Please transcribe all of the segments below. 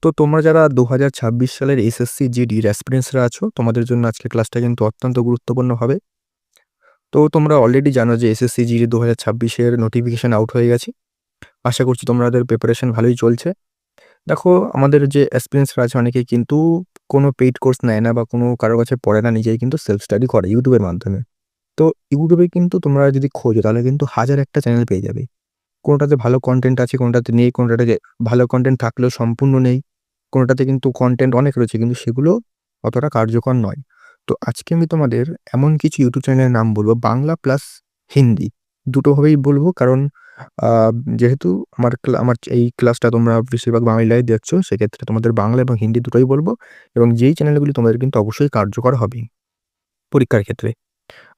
তো তোমরা যারা ২০২৬ সালের এসএসসি জিডির অ্যাসপিরেন্টসরা আছো, তোমাদের জন্য আজকের ক্লাসটা কিন্তু অত্যন্ত গুরুত্বপূর্ণ হবে। তো তোমরা অলরেডি জানো যে এসএসসি জিডি ২০২৬ এর নোটিফিকেশন আউট হয়ে গেছে। আশা করছি তোমাদের প্রিপারেশন ভালোই চলছে। দেখো, আমাদের যে অ্যাসপিরেন্টসরা আছে অনেকেই কিন্তু কোনো পেইড কোর্স নেয় না বা কোনো কারো কাছে পড়ে না, নিজেই কিন্তু সেলফ স্টাডি করে ইউটিউবের মাধ্যমে। তো ইউটিউবে কিন্তু তোমরা যদি খোঁজো তাহলে কিন্তু হাজার একটা চ্যানেল পেয়ে যাবে। কোনোটাতে ভালো কনটেন্ট আছে, কোনোটাতে নেই, কোনোটাতে যে ভালো কনটেন্ট থাকলেও সম্পূর্ণ নেই। কোনোটাতে কিন্তু কনটেন্ট অনেক রয়েছে কিন্তু সেগুলো অতটা কার্যকর নয়। তো আজকে আমি তোমাদের এমন কিছু ইউটিউব চ্যানেলের নাম বলবো, বাংলা প্লাস হিন্দি দুটোভাবেই বলবো। কারণ আ যেহেতু আমার এই ক্লাসটা তোমরা বেশিরভাগ বাংলায় দেখছো, সেক্ষেত্রে তোমাদের বাংলা এবং হিন্দি দুটোই বলবো এবং যেই চ্যানেলগুলি তোমাদের কিন্তু অবশ্যই কার্যকর হবে পরীক্ষার ক্ষেত্রে।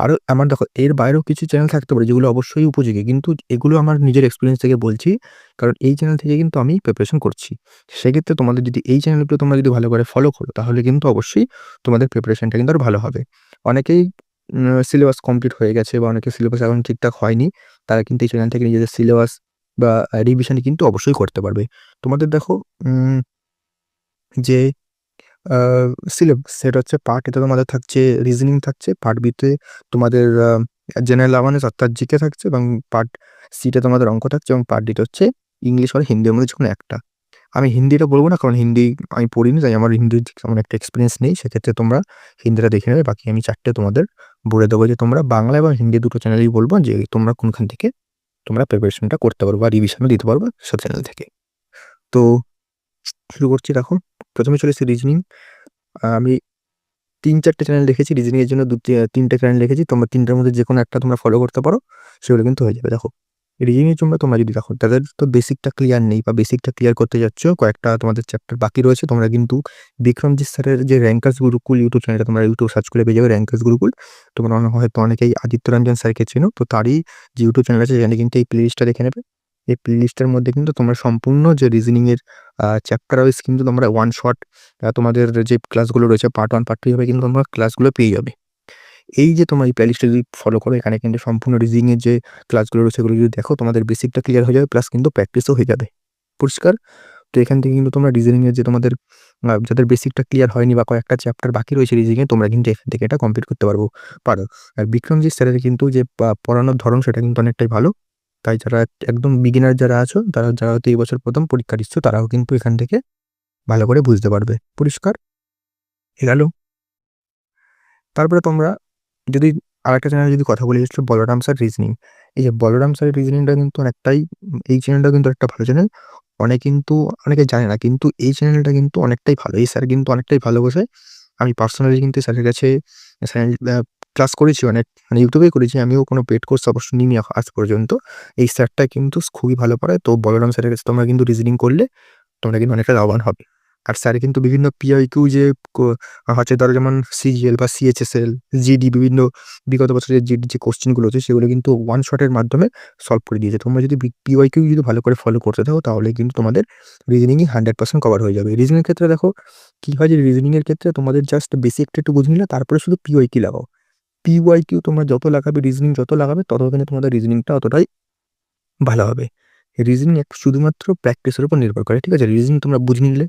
আরো আমার দেখো এর বাইরেও কিছু চ্যানেল থাকতে পারে যেগুলো অবশ্যই উপযোগী। কিন্তু এগুলো আমার নিজের এক্সপেরিয়েন্স থেকে বলছি। কারণ এই চ্যানেল থেকে কিন্তু আমি প্রিপারেশন করছি। সেক্ষেত্রে তোমাদের যদি এই চ্যানেলগুলো তোমরা যদি ভালো করে ফলো করো তাহলে কিন্তু অবশ্যই তোমাদের প্রিপারেশনটা কিন্তু আরো ভালো হবে। অনেকেই সিলেবাস কমপ্লিট হয়ে গেছে বা অনেকের সিলেবাস এখন ঠিকঠাক হয়নি। তারা কিন্তু এই চ্যানেল থেকে নিজেদের সিলেবাস বা রিভিশন কিন্তু অবশ্যই করতে পারবে। তোমাদের দেখো উম যে আ সিলেবাস সেটা হচ্ছে পার্ট এ তে তোমাদের থাকছে রিজনিং থাকছে, পার্ট বি তে তোমাদের জেনারেল অ্যাওয়ারনেস অর্থাৎ জিকে থাকছে এবং পার্ট সি তে তোমাদের অঙ্ক থাকছে এবং পার্ট ডি তে হচ্ছে ইংলিশ আর হিন্দির মধ্যে যেকোনো একটা। আমি হিন্দিটা বলব না কারণ হিন্দি আমি পড়িনি, তাই আমার হিন্দির তেমন একটা এক্সপেরিয়েন্স নেই। সেক্ষেত্রে তোমরা হিন্দিটা দেখে নেবে। বাকি আমি ৪ টে তোমাদের বলে দেবো যে তোমরা বাংলা এবং হিন্দি দুটো চ্যানেলেই বলব যে তোমরা কোনখান থেকে তোমরা প্রিপারেশনটা করতে পারো বা রিভিশনও দিতে পারবে সব চ্যানেল থেকে। তো শুরু করছি দেখো। ১ম এ চলে এসেছি রিজনিং। আমি ৩-৪ টে চ্যানেল দেখেছি। রিজনিং এর জন্য ৩ টে চ্যানেল দেখেছি। তোমরা ৩ টার মধ্যে যেকোনো একটা তোমরা ফলো করতে পারো। সেগুলো কিন্তু হয়ে যাবে। দেখো, রিজনিং এর জন্য তোমরা যদি দেখো তাদের তো বেসিকটা ক্লিয়ার নেই বা বেসিকটা ক্লিয়ার করতে যাচ্ছ, কয়েকটা তোমাদের চ্যাপ্টার বাকি রয়েছে। তোমরা কিন্তু বিক্রমজিৎ স্যারের যে র‍্যাঙ্কার্স গুরুকুল ইউটিউব চ্যানেলটা তোমরা ইউটিউব সার্চ করে পেয়ে যাবে র‍্যাঙ্কার্স গুরুকুল। তোমরা হয়তো অনেকেই আদিত্য রঞ্জন স্যারকে চেনো। তো তারই যে ইউটিউব চ্যানেল আছে সেখানে কিন্তু এই প্লেলিস্টটা দেখে নেবে। এই প্লেলিস্টের মধ্যে কিন্তু তোমরা সম্পূর্ণ যে রিজনিং এর চ্যাপ্টার ওয়াইজ কিন্তু তোমরা ওয়ান শট তোমাদের যে ক্লাসগুলো রয়েছে পার্ট 1 পার্ট 2 এভাবে কিন্তু তোমরা ক্লাসগুলো পেয়ে যাবে। এই যে তোমরা এই প্লেলিস্টটা যদি ফলো করো, এখানে কিন্তু সম্পূর্ণ রিজনিং এর যে ক্লাসগুলো রয়েছে সেগুলো যদি দেখো তোমাদের বেসিকটা ক্লিয়ার হয়ে যাবে প্লাস কিন্তু প্র্যাকটিসও হয়ে যাবে। পরিষ্কার? তো এখান থেকে কিন্তু তোমরা রিজনিং এর যে তোমাদের যাদের বেসিকটা ক্লিয়ার হয়নি বা কয়েকটা চ্যাপ্টার বাকি রয়েছে রিজনিং এ তোমরা কিন্তু এখান থেকে এটা কমপ্লিট করতে পারো। আর বিক্রমজিৎ স্যারের কিন্তু যে পড়ানোর ধরন সেটা কিন্তু অনেকটাই ভালো। তাই যারা একদম বিগিনার যারা আছো, যারা হয়তো এই বছর ১ম পরীক্ষা দিচ্ছ তারাও কিন্তু এখান থেকে ভালো করে বুঝতে পারবে। পরিষ্কার? গেল? তারপরে তোমরা যদি আরেকটা চ্যানেলে যদি কথা বলি হচ্ছে বলরাম স্যার রিজনিং। এই যে বলরাম স্যারের রিজনিংটা কিন্তু অনেকটাই এই চ্যানেলটাও কিন্তু একটা ভালো চ্যানেল। অনেকে জানে না কিন্তু এই চ্যানেলটা কিন্তু অনেকটাই ভালো। এই স্যার কিন্তু অনেকটাই ভালো বোঝায়। আমি পার্সোনালি কিন্তু স্যারের কাছে স্যার ক্লাস করেছি অনেক, মানে ইউটিউবেই করেছি। আমিও কোনো পেইড কোর্স অবশ্য নিইনি আজ পর্যন্ত। এই স্যারটা কিন্তু খুবই ভালো পড়ায়। তো বলরাম স্যারের কাছে তোমরা কিন্তু রিজনিং করলে তোমরা কিন্তু অনেকটা লাভবান হবে। আর স্যার কিন্তু বিভিন্ন পিআইকিউ যে ক হচ্ছে ধরো যেমন সিজিএল বা সিএইচএসএল, জিডি বিভিন্ন বিগত বছরের জিডির যে কোয়েশ্চেন গুলো আছে সেগুলো কিন্তু ওয়ান শটের মাধ্যমে সলভ করে দিয়েছে। তোমরা যদি পিওয়াইকিউ যদি ভালো করে ফলো করতে থাকো তাহলে কিন্তু তোমাদের রিজনিংই 100% কভার হয়ে যাবে। রিজনিং এর ক্ষেত্রে দেখো কি হয় যে রিজনিং এর ক্ষেত্রে তোমাদের জাস্ট বেসিকটা একটু বুঝে নিলে তারপরে শুধু পিওয়াইকিউ লাগাও। পিওয়াইকিউ তোমরা যত লাগাবে, রিজনিং যত লাগাবে তত কিন্তু তোমাদের রিজনিংটা অতটাই ভালো হবে। রিজনিং শুধুমাত্র প্র্যাকটিসের উপর নির্ভর করে। ঠিক আছে? রিজনিং তোমরা বুঝে নিলে,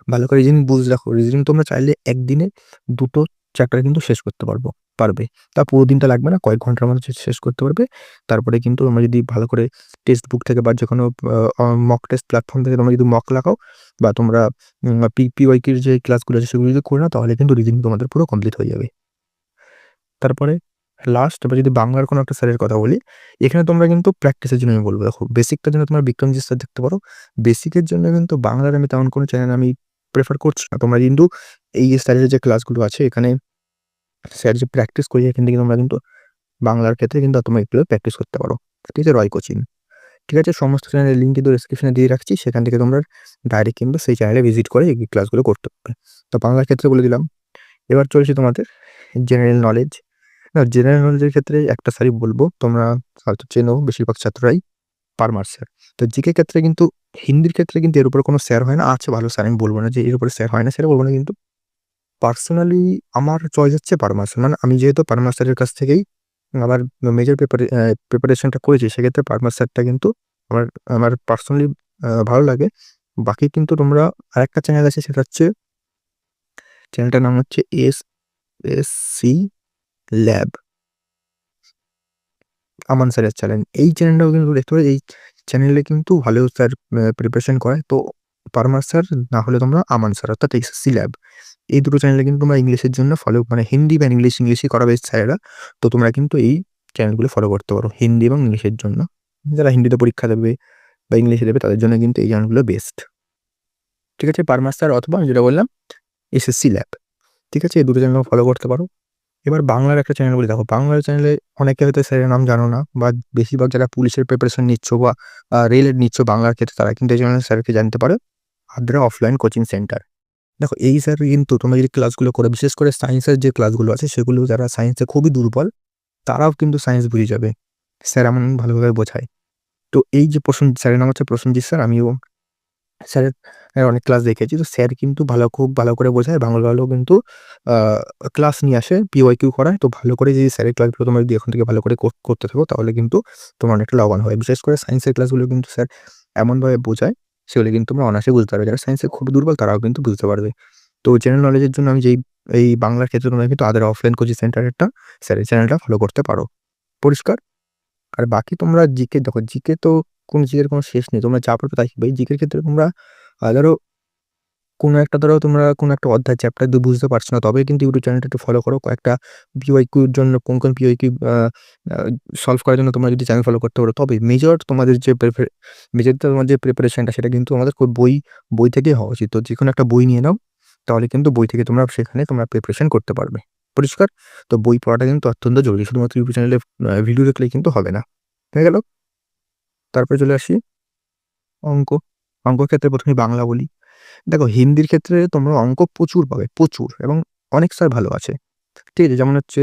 ভালো করে রিজনিং বুঝে রাখো। রিজনিং তোমরা চাইলে একদিনে ২ টো চ্যাপ্টার কিন্তু শেষ করতে পারবে। তা পুরো দিনটা লাগবে না, কয়েক ঘন্টার মধ্যে শেষ করতে পারবে। তারপরে কিন্তু তোমরা যদি ভালো করে টেক্সট বুক থেকে বা যেকোনো মক টেস্ট প্ল্যাটফর্ম থেকে তোমরা যদি মক লাগাও বা তোমরা পিওয়াইকিউর যে ক্লাসগুলো আছে সেগুলো যদি করে নাও তাহলে কিন্তু রিজনিং তোমাদের পুরো কমপ্লিট হয়ে যাবে। তারপরে লাস্ট এবার যদি বাংলার কোনো একটা স্যারের কথা বলি, এখানে তোমরা কিন্তু প্র্যাকটিসের জন্য আমি বলব। দেখো, বেসিকটার জন্য তোমরা বিক্রমজিৎ স্যার দেখতে পারো। বেসিকের জন্য কিন্তু বাংলার আমি তেমন কোনো চ্যানেল আমি প্রেফার করছি না। তোমরা কিন্তু এই স্যারের যে ক্লাসগুলো আছে এখানে স্যার যে প্র্যাকটিস করিয়ে এখান থেকে তোমরা কিন্তু বাংলার ক্ষেত্রে কিন্তু তোমরা একটু প্র্যাকটিস করতে পারো। ঠিক আছে? রয় কোচিং। ঠিক আছে? সমস্ত চ্যানেলের লিঙ্ক কিন্তু ডেসক্রিপশনে দিয়ে রাখছি। সেখান থেকে তোমরা ডাইরেক্ট কিন্তু সেই চ্যানেলে ভিজিট করে এই ক্লাসগুলো করতে পারবে। তো বাংলার ক্ষেত্রে বলে দিলাম। এবার চলছে তোমাদের জেনারেল নলেজ। না, জেনারেল নলেজের ক্ষেত্রে একটা স্যারই বলব, তোমরা হয়তো চেনো বেশিরভাগ ছাত্ররাই, পারমার স্যার। তো জিকে ক্ষেত্রে কিন্তু হিন্দির ক্ষেত্রে কিন্তু এর উপরে কোনো স্যার হয় না। আছে ভালো স্যার, আমি বলব না যে এর উপরে স্যার হয় না, সেটা বলব না। কিন্তু পার্সোনালি আমার চয়েস হচ্ছে পারমার স্যার। মানে আমি যেহেতু পারমার স্যারের কাছ থেকেই আমার মেজর প্রিপারেশনটা করেছি, সেক্ষেত্রে পারমার স্যারটা কিন্তু আমার আমার পার্সোনালি ভালো লাগে। বাকি কিন্তু তোমরা আরেকটা চ্যানেল আছে, সেটা হচ্ছে চ্যানেলটার নাম হচ্ছে এসএসসি ল্যাব, আমান স্যারের চ্যানেল। এই চ্যানেলটাও কিন্তু দেখতে পারো, এই চ্যানেলে কিন্তু ভালো স্যার প্রিপারেশন করায়। তো পারমার স্যার না হলে তোমরা আমান স্যার, অর্থাৎ এসএসসি ল্যাব, এই দুটো চ্যানেলে কিন্তু তোমরা ইংলিশের জন্য ফলো, মানে হিন্দি বা ইংলিশই করাবে স্যারেরা। তো তোমরা কিন্তু এই চ্যানেলগুলো ফলো করতে পারো হিন্দি এবং ইংলিশের জন্য। যারা হিন্দিতে পরীক্ষা দেবে বা ইংলিশে দেবে তাদের জন্য কিন্তু এই চ্যানেলগুলো বেস্ট। ঠিক আছে, পারমার স্যার অথবা আমি যেটা বললাম এসএসসি ল্যাব। ঠিক আছে, এই দুটো চ্যানেল ফলো করতে পারো। এবার বাংলার একটা চ্যানেল বলে দেখো, বাংলার চ্যানেলে অনেকে হয়তো স্যারের নাম জানো না, বা বেশিরভাগ যারা পুলিশের প্রিপারেশন নিচ্ছ বা রেলের নিচ্ছ বাংলার ক্ষেত্রে, তারা কিন্তু এই চ্যানেল স্যারকে জানতে পারো, আদ্রা অফলাইন কোচিং সেন্টার। দেখো এই স্যার কিন্তু তোমরা যদি ক্লাসগুলো করে, বিশেষ করে সায়েন্সের যে ক্লাসগুলো আছে সেগুলো যারা সায়েন্সে খুবই দুর্বল তারাও কিন্তু সায়েন্স বুঝে যাবে, স্যার এমন ভালোভাবে বোঝায়। তো এই যে স্যারের নাম হচ্ছে প্রসেনজিৎ স্যার, আমিও স্যারের অনেক ক্লাস দেখেছি। তো স্যার কিন্তু খুব ভালো করে বোঝায়, বাংলাও কিন্তু ক্লাস নিয়ে আসে, পিওয়াইকিউ করায়। তো ভালো করে যদি স্যারের ক্লাসগুলো তোমরা যদি এখন থেকে ভালো করে করতে থাকো তাহলে কিন্তু তোমার অনেকটা লাভবান হয়। বিশেষ করে সায়েন্সের ক্লাসগুলো কিন্তু স্যার এমনভাবে বোঝায়, সেগুলো কিন্তু তোমরা অনায়াসে বুঝতে পারবে। যারা সায়েন্সে খুব দুর্বল তারাও কিন্তু বুঝতে পারবে। তো জেনারেল নলেজের জন্য আমি এই বাংলার ক্ষেত্রে তোমরা কিন্তু আদার অফলাইন কোচিং সেন্টারেরটা স্যারের চ্যানেলটা ফলো করতে পারো। পরিষ্কার? আর বাকি তোমরা জিকে দেখো, জিকে তো জিকের কোনো শেষ নেই, তোমরা যা পারবে তাই শিখবে। এই জিকের ক্ষেত্রে তোমরা ধরো তোমরা কোনো একটা অধ্যায় চ্যাপ্টার বুঝতে পারছো না, তবে কিন্তু ইউটিউব চ্যানেলটা একটু ফলো করো। কয়েকটা পিওয়াইকিউর জন্য কোন পিওয়াইকিউ সলভ করার জন্য তোমরা যদি চ্যানেল ফলো করতে পারো, তবে তোমার যে প্রিপারেশনটা সেটা কিন্তু আমাদের বই থেকেই হওয়া উচিত। তো যেকোনো একটা বই নিয়ে নাও, তাহলে কিন্তু বই থেকে সেখানে তোমরা প্রিপারেশন করতে পারবে। পরিষ্কার? তো বই পড়াটা কিন্তু অত্যন্ত জরুরি, শুধুমাত্র ইউটিউব চ্যানেলে ভিডিও দেখলেই কিন্তু হবে না। হয়ে গেল? তারপরে চলে আসি অঙ্ক। অঙ্ক ক্ষেত্রে প্রথমে বাংলা বলি। দেখো হিন্দির ক্ষেত্রে তোমরা অঙ্ক প্রচুর পাবে, প্রচুর, এবং অনেক স্যার ভালো আছে। ঠিক আছে, যেমন হচ্ছে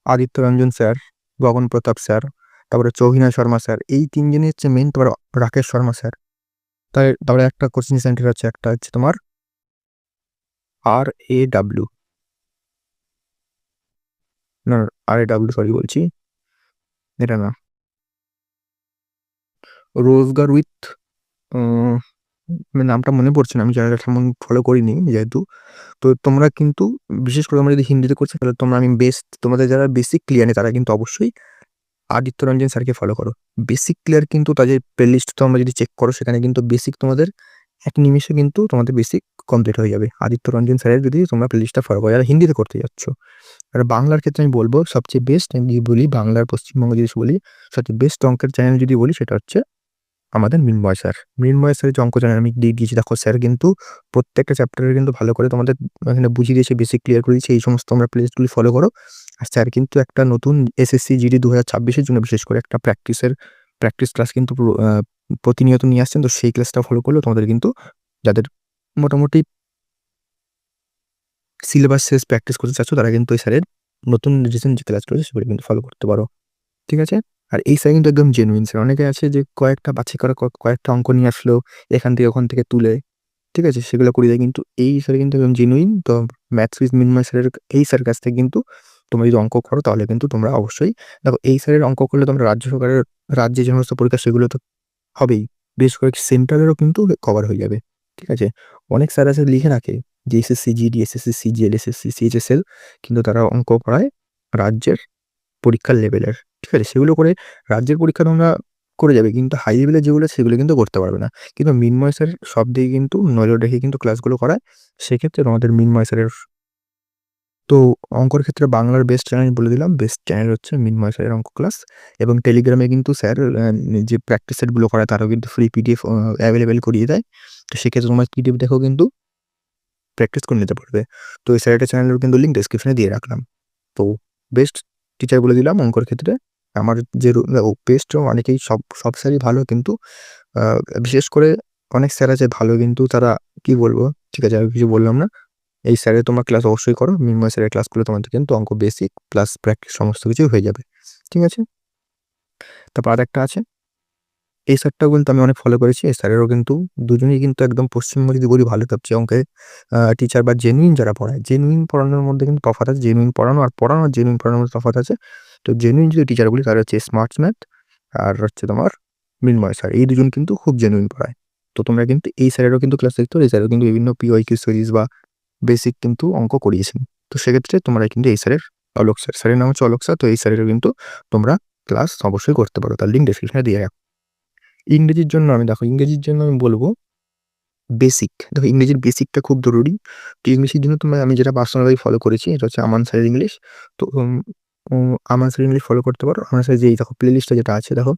আদিত্য রঞ্জন স্যার, গগন প্রতাপ স্যার, তারপরে হচ্ছে অভিনয় শর্মা স্যার, এই তিনজনই হচ্ছে মেন। তারপরে রাকেশ শর্মা স্যার। তারপরে একটা কোচিং সেন্টার আছে, একটা হচ্ছে তোমার RAW, না RAW সরি বলছি, এটা না, রোজগার উইথ, নামটা মনে পড়ছে না, আমি চ্যানেলটা তেমন ফলো করিনি যেহেতু। তো তোমরা কিন্তু বিশেষ করে তোমরা যদি হিন্দিতে করছো তাহলে আমি তোমাদের যারা বেসিক ক্লিয়ার নেই তারা কিন্তু অবশ্যই আদিত্য রঞ্জন স্যারকে ফলো করো। বেসিক ক্লিয়ার কিন্তু তাদের প্লেলিস্ট তোমরা যদি চেক করো, সেখানে কিন্তু বেসিক তোমাদের এক নিমিষে কিন্তু তোমাদের বেসিক কমপ্লিট হয়ে যাবে আদিত্য রঞ্জন স্যারের যদি তোমরা প্লেলিস্টটা ফলো করো, যারা হিন্দিতে করতে যাচ্ছ। আর বাংলার ক্ষেত্রে আমি বলবো সবচেয়ে বেস্ট, আমি যদি বলি বাংলার পশ্চিমবঙ্গ যদি বলি, সবচেয়ে বেস্ট অঙ্কের চ্যানেল যদি বলি সেটা হচ্ছে আমাদের মৃন্ময় স্যার। মৃন্ময় স্যারের যে অঙ্ক চ্যানেল আমি দিয়ে দিয়েছি, দেখো স্যার কিন্তু প্রত্যেকটা চ্যাপ্টারে কিন্তু ভালো করে তোমাদের এখানে বুঝিয়ে দিয়েছে, বেসিক ক্লিয়ার করে দিয়েছে। এই সমস্ত আমরা প্লেলিস্টগুলি ফলো করো। আর স্যার কিন্তু একটা নতুন এসএসসি জিডি 2026-এর জন্য বিশেষ করে একটা প্র্যাকটিস ক্লাস কিন্তু প্রতিনিয়ত নিয়ে আসছেন। তো সেই ক্লাসটা ফলো করলে তোমাদের কিন্তু, যাদের মোটামুটি সিলেবাস শেষ প্র্যাকটিস করতে চাচ্ছ, তারা কিন্তু এই স্যারের নতুন রিসেন্ট যে ক্লাস রয়েছে সেগুলো কিন্তু ফলো করতে পারো। ঠিক আছে? আর এই স্যার কিন্তু একদম জেনুইন স্যার। অনেকে আছে যে কয়েকটা বাছাই করা কয়েকটা অঙ্ক নিয়ে আসলো এখান থেকে ওখান থেকে তুলে, ঠিক আছে, সেগুলো করিয়ে দেয়, কিন্তু এই স্যার কিন্তু একদম জেনুইন। তো ম্যাথস উইথ মৃন্ময় স্যারের এই স্যারের কাছ থেকে কিন্তু তোমরা যদি অঙ্ক করো তাহলে কিন্তু তোমরা অবশ্যই, দেখো এই স্যারের অঙ্ক করলে তোমরা রাজ্য সরকারের রাজ্যে যে সমস্ত পরীক্ষা সেগুলো তো হবেই, বিশেষ করে সেন্ট্রালেরও কিন্তু কভার হয়ে যাবে। ঠিক আছে? অনেক স্যার আছে লিখে রাখে যে SSC GD, SSC CGL, SSC CHSL, কিন্তু তারা অঙ্ক করায় রাজ্যের পরীক্ষার লেভেলের। ঠিক আছে? সেগুলো করে রাজ্যের পরীক্ষা তোমরা করে যাবে, কিন্তু হাই লেভেলের যেগুলো সেগুলো কিন্তু করতে পারবে না। কিন্তু মৃন্ময় স্যার সব দিকে কিন্তু নজর রেখে কিন্তু ক্লাসগুলো করায়। সেক্ষেত্রে তোমাদের মৃন্ময় স্যারের, তো অঙ্কর ক্ষেত্রে বাংলার বেস্ট চ্যানেল বলে দিলাম, বেস্ট চ্যানেল হচ্ছে মৃন্ময় স্যারের অঙ্ক ক্লাস। এবং টেলিগ্রামে কিন্তু স্যার যে প্র্যাকটিস সেটগুলো করায় তারাও কিন্তু ফ্রি পিডিএফ অ্যাভেলেবেল করিয়ে দেয়। তো সেক্ষেত্রে তোমার পিডিএফ দেখেও কিন্তু প্র্যাকটিস করে নিতে পারবে। তো এই স্যারের চ্যানেলের কিন্তু লিঙ্ক ডেসক্রিপশনে দিয়ে রাখলাম। তো বেস্ট টিচার বলে দিলাম অঙ্কর ক্ষেত্রে। আমার যে বেস্ট অনেকেই, সব স্যারই ভালো, কিন্তু বিশেষ করে অনেক স্যার আছে ভালো, কিন্তু তারা কি বলবো, ঠিক আছে আমি কিছু বললাম না। এই স্যারের তোমরা ক্লাস অবশ্যই করো, মৃন্ময় স্যারের ক্লাসগুলো তোমাদের কিন্তু অঙ্ক বেসিক প্লাস প্র্যাকটিস সমস্ত কিছুই হয়ে যাবে। ঠিক আছে? তারপর আরেকটা আছে, এই স্যারটাও কিন্তু আমি অনেক ফলো করেছি। এই স্যারেরও কিন্তু দুজনেই কিন্তু একদম পশ্চিমবঙ্গ যদি বলি ভালো সবচেয়ে অঙ্কে টিচার বা জেনুইন যারা পড়ায়। জেনুইন পড়ানোর মধ্যে কিন্তু তফাৎ আছে, জেনুইন পড়ানো আর জেনুইন পড়ানোর মধ্যে তফাৎ আছে। তো জেনুইন যদি টিচার বলি তারা হচ্ছে স্মার্টস ম্যাথ আর হচ্ছে তোমার মৃন্ময় স্যার, এই দুজন কিন্তু খুব জেনুইন পড়ায়। তো তোমরা কিন্তু এই স্যারেরও কিন্তু ক্লাস দেখতে পারো। এই স্যারেরও কিন্তু বিভিন্ন পিওয়াইকিউ সিরিজ বা বেসিক কিন্তু অঙ্ক করিয়েছেন। তো সেক্ষেত্রে তোমরা কিন্তু এই স্যারের, অলোক স্যার, স্যারের নাম হচ্ছে অলোক স্যার। তো এই স্যারেরও কিন্তু তোমরা ক্লাস অবশ্যই করতে পারো। তার লিঙ্ক ডেসক্রিপশনে দিয়ে রাখো। ইংরেজির জন্য ইংরেজির জন্য আমি বলবো বেসিক। দেখো ইংরেজির বেসিকটা খুব জরুরি। তো ইংলিশের জন্য আমি যেটা পার্সোনালি ফলো করেছি এটা হচ্ছে আমান স্যারের ইংলিশ। তো আমান স্যারের ইংলিশ ফলো করতে পারো। আমান স্যারের দেখো প্লেলিস্টটা যেটা আছে, দেখো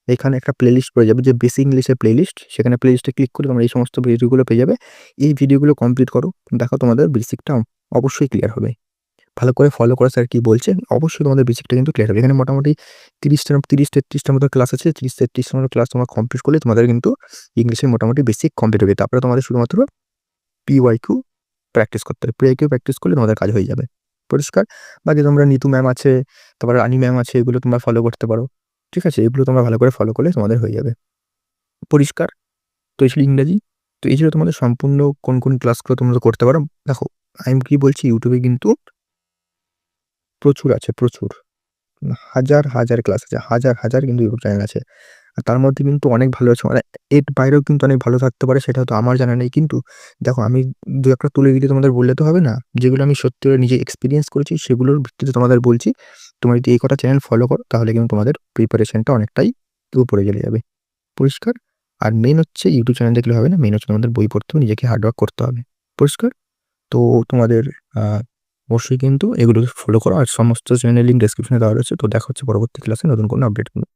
এখানে একটা প্লেলিস্ট পেয়ে যাবে যে বেসিক ইংলিশের প্লেলিস্ট। সেখানে প্লেলিস্টে ক্লিক করে তোমরা এই সমস্ত ভিডিওগুলো পেয়ে যাবে। এই ভিডিওগুলো কমপ্লিট করো, দেখো তোমাদের বেসিকটা অবশ্যই ক্লিয়ার হবে। ভালো করে ফলো করো স্যার কি বলছে, অবশ্যই তোমাদের বেসিকটা কিন্তু ক্লিয়ার হবে। এখানে মোটামুটি 30-33টার মতো ক্লাস আছে। 30-33টার মতো ক্লাস তোমরা কমপ্লিট করলে তোমাদের কিন্তু ইংলিশের মোটামুটি বেসিক কমপ্লিট হবে। তারপরে তোমাদের শুধুমাত্র পিওয়াইকিউ প্র্যাকটিস করতে হবে। পিওয়াইকিউ প্র্যাকটিস করলে তোমাদের কাজ হয়ে যাবে। পরিষ্কার? বাকি তোমরা নিতু ম্যাম আছে, তারপরে রানী ম্যাম আছে, এগুলো তোমরা ফলো করতে পারো। ঠিক আছে? এগুলো তোমরা ভালো করে ফলো করলে তোমাদের হয়ে যাবে। পরিষ্কার? তো এই ছিল ইংরেজি। তো এই ছিল তোমাদের সম্পূর্ণ কোন ক্লাসগুলো তোমরা করতে পারো। দেখো আমি কি বলছি, ইউটিউবে কিন্তু প্রচুর আছে, প্রচুর। হাজার ক্লাস আছে। হাজার কিন্তু ইউটিউব চ্যানেল আছে। আর তার মধ্যে কিন্তু অনেক ভালো আছে। মানে এর বাইরেও কিন্তু অনেক ভালো থাকতে পারে, সেটা হয়তো আমার জানা নেই। কিন্তু দেখো আমি ২-১টা তুলে দিলে তোমাদের বললে তো হবে না। যেগুলো আমি সত্যি করে নিজে এক্সপেরিয়েন্স করেছি সেগুলোর ভিত্তিতে তোমাদের বলছি। তোমরা যদি এই কটা চ্যানেল ফলো করো তাহলে কিন্তু তোমাদের প্রিপারেশনটা অনেকটাই উপরে চলে যাবে। পরিষ্কার? আর মেইন হচ্ছে ইউটিউব চ্যানেল দেখলে হবে না। মেইন হচ্ছে তোমাদের বই পড়তে হবে, নিজেকে হার্ড ওয়ার্ক করতে হবে। পরিষ্কার? তো তোমাদের অবশ্যই কিন্তু এগুলো ফলো করো। আর সমস্ত চ্যানেলের লিঙ্ক ডেসক্রিপশনে দেওয়া রয়েছে। তো দেখা হচ্ছে পরবর্তী ক্লাসে নতুন কোনো আপডেট নিয়ে।